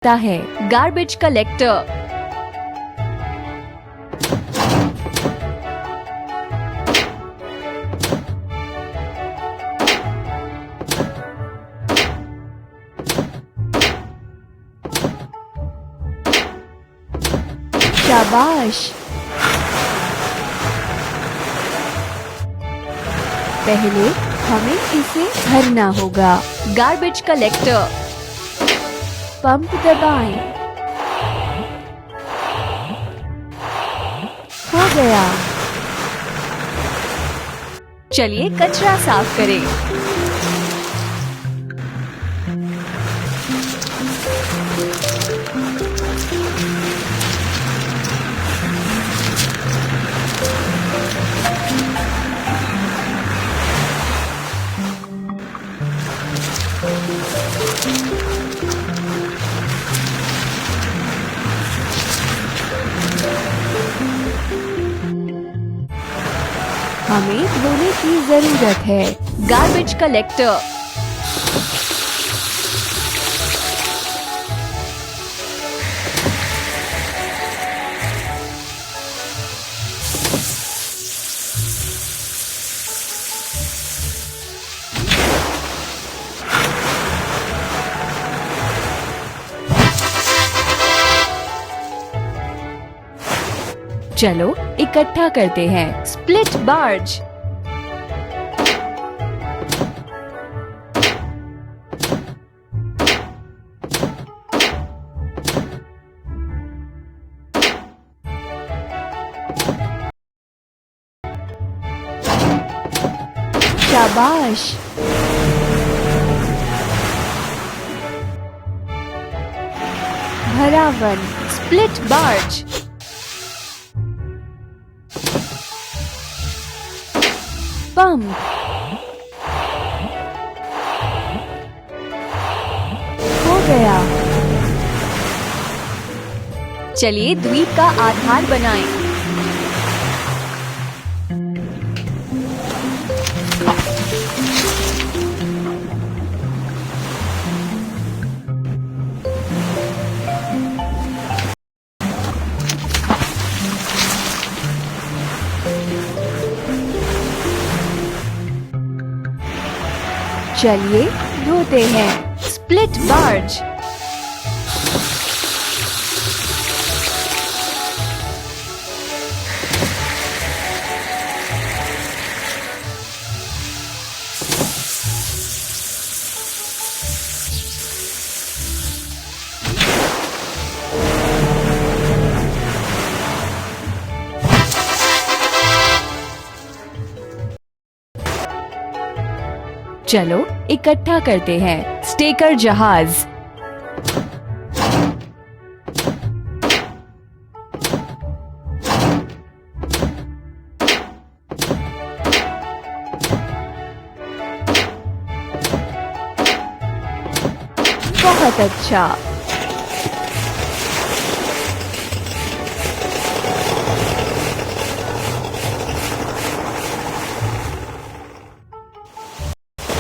है garbage collector. शाबाश। पहले हमें इसे भरना होगा। गार्बेज कलेक्टर, पंप दबाएं। हो गया। चलिए कचरा साफ करें। हमें धोने की जरूरत है। गार्बेज कलेक्टर, चलो इकट्ठा करते हैं। स्प्लिट बार्ज, शाबाश। भरावन, स्प्लिट बार्ज, पंप, हो गया। चलिए द्वीप का आधार बनाएं। चलिए धोते हैं। स्प्लिट बार्ज, चलो इकट्ठा करते हैं। स्टेकर जहाज, बहुत अच्छा।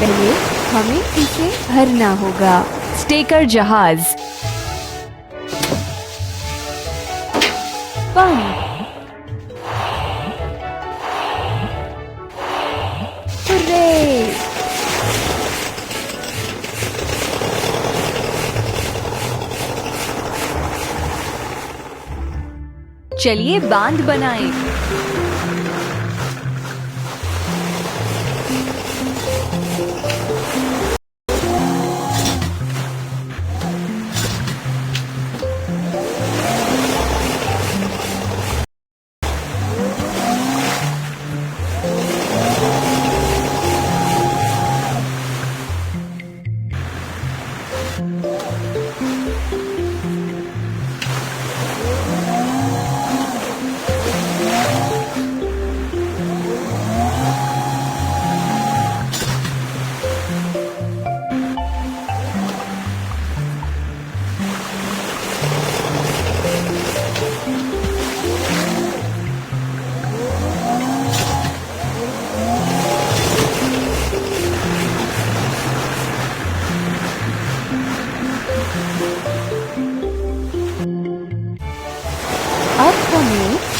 पहले हमें इसे भरना होगा। स्टेकर जहाज, पंप, हुर्रे। चलिए बांध बनाएं।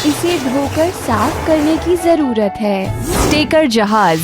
इसे धोकर साफ करने की जरूरत है। स्टेकर जहाज।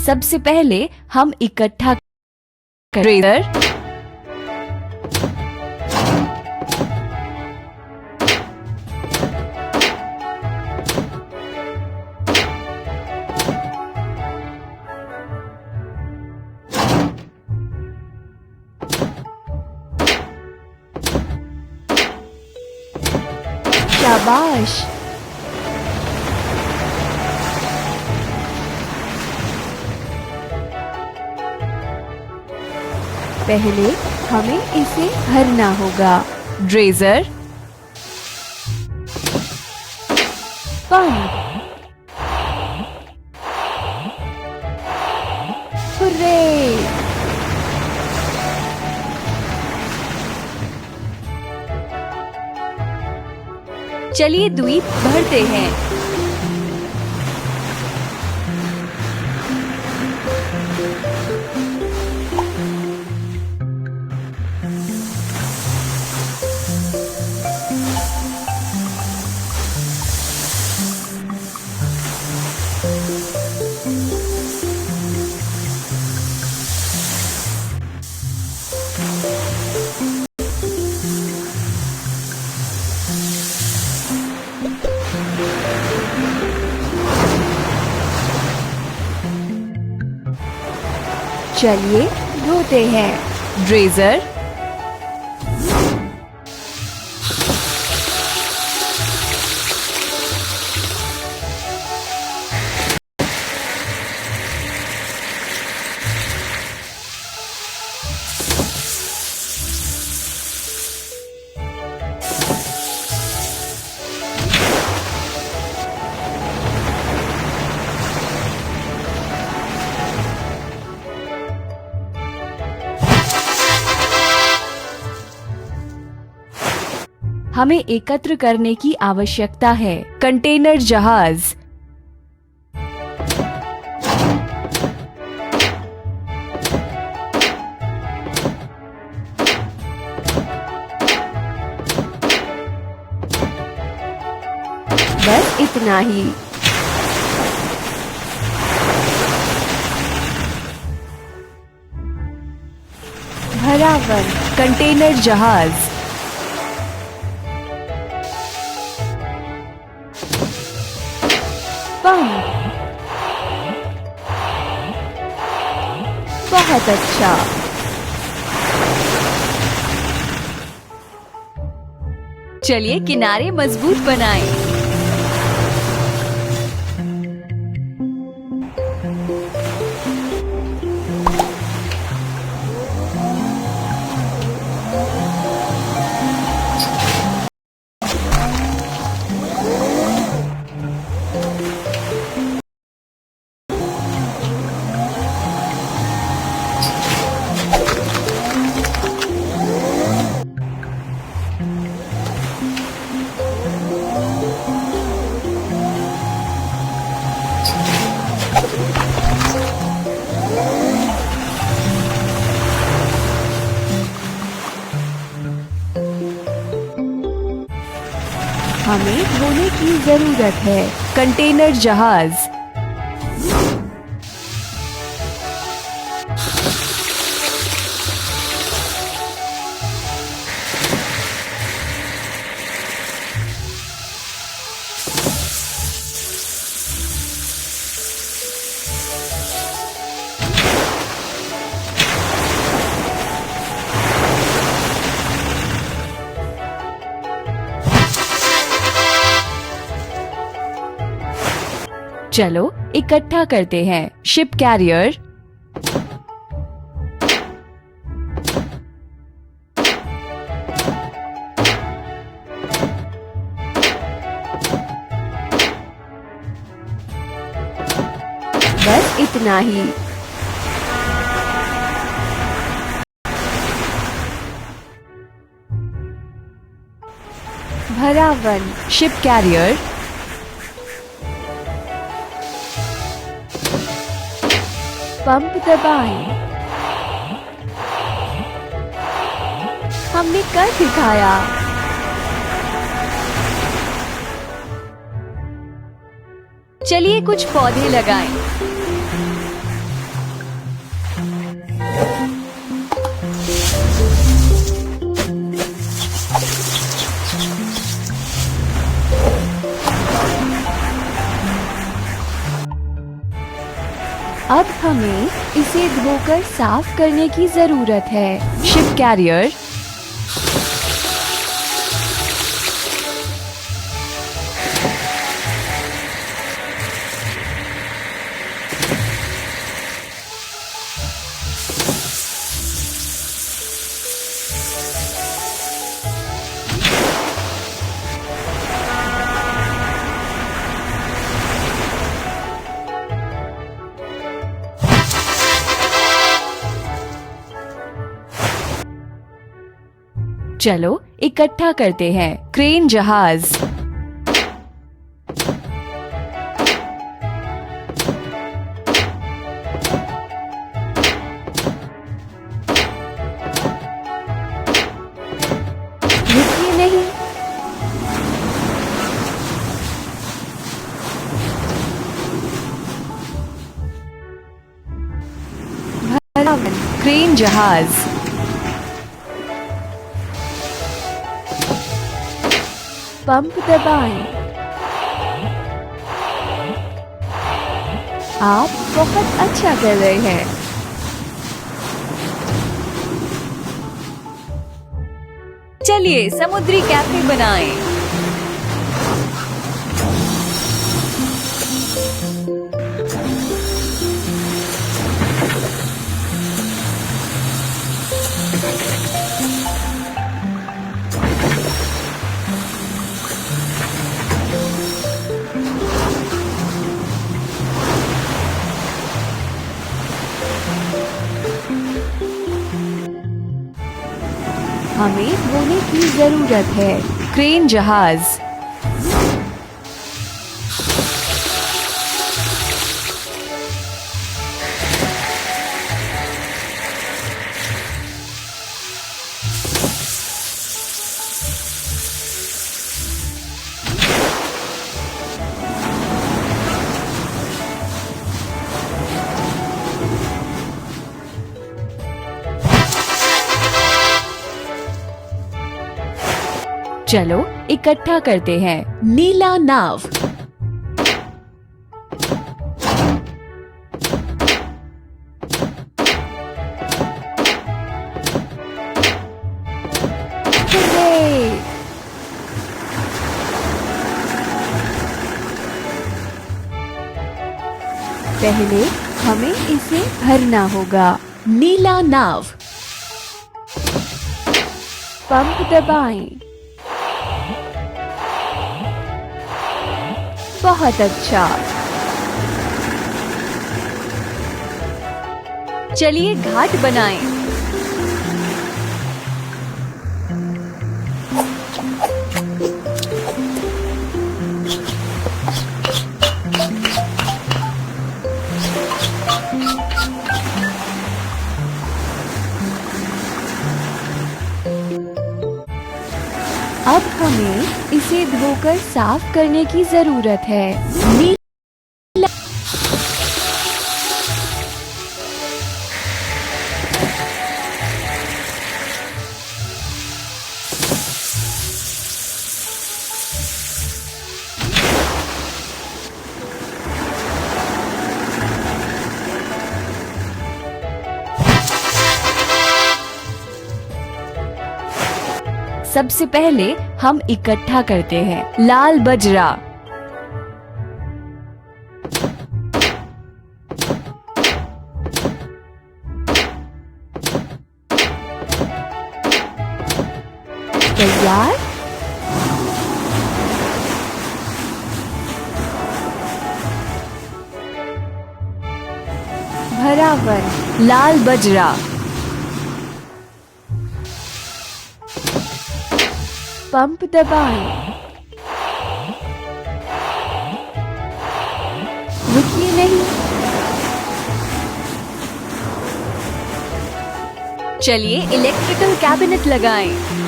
सबसे पहले हम इकट्ठा ट्रेजर, शाबाश। पहले हमें इसे भरना होगा। Dredger, pump, hurray! चलिए द्वीप भरते हैं। चलिए धोते हैं। ड्रेजर, हमें एकत्र करने की आवश्यकता है। कंटेनर जहाज, बस इतना ही। भरावन कंटेनर जहाज, पंप, बहुत अच्छा। चलिए किनारे मजबूत बनाएं। हमें धोने की जरूरत है। कंटेनर जहाज, चलो इकट्ठा करते हैं। शिप कैरियर, इतना ही। भरा वन, शिप कैरियर। पंप दबाएं। हमने कर दिखाया। चलिए कुछ पौधे लगाएं। अब हमें इसे धोकर साफ करने की जरूरत है। Ship carrier. चलो इकट्ठा करते हैं। क्रेन जहाज। रुकिए नहीं। क्रेन जहाज। पंप दबाएं। आप बहुत अच्छा कर रहे हैं। चलिए समुद्री कैफे बनाएं। हमें धोने की जरूरत है। क्रेन जहाज। चलो इकट्ठा करते हैं। नीला नाव। पहले हमें इसे भरना होगा। नीला नाव। पंप दबाएं। बहुत अच्छा। चलिए घाट बनाएं। अब हमें इसे धोकर साफ करने की जरूरत है। सबसे पहले हम इकट्ठा करते हैं। लाल बजरा। तैयार। चावल, लाल बजरा, पंप दबाएं। रुकिए नहीं, चलिए इलेक्ट्रिकल कैबिनेट लगाएं।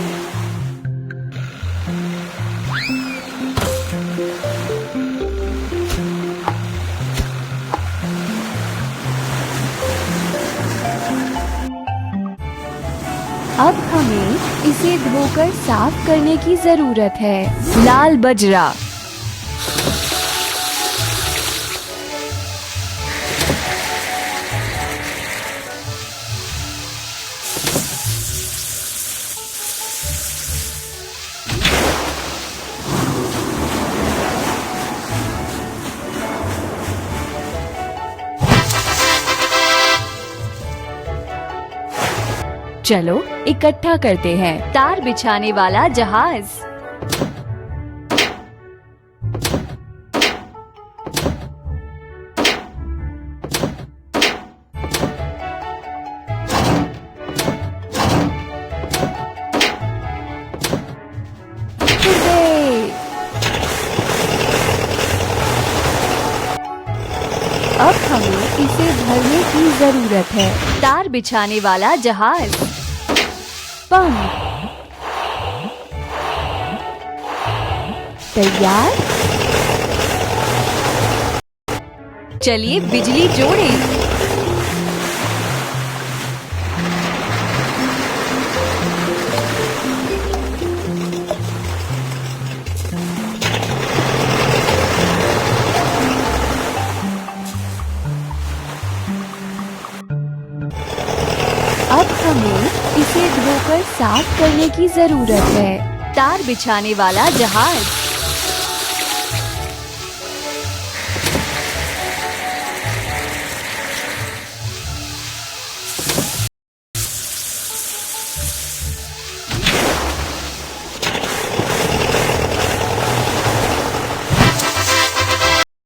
अब हमें इसे धोकर साफ करने की जरूरत है। लाल बजरा, चलो इकट्ठा करते हैं। तार बिछाने वाला जहाज, अब हमें इसे भरने की जरूरत है। तार बिछाने वाला जहाज, पंप तैयार। चलिए बिजली जोड़ें। अब हमें इसे धोकर साफ करने की जरूरत है। तार बिछाने वाला जहाज,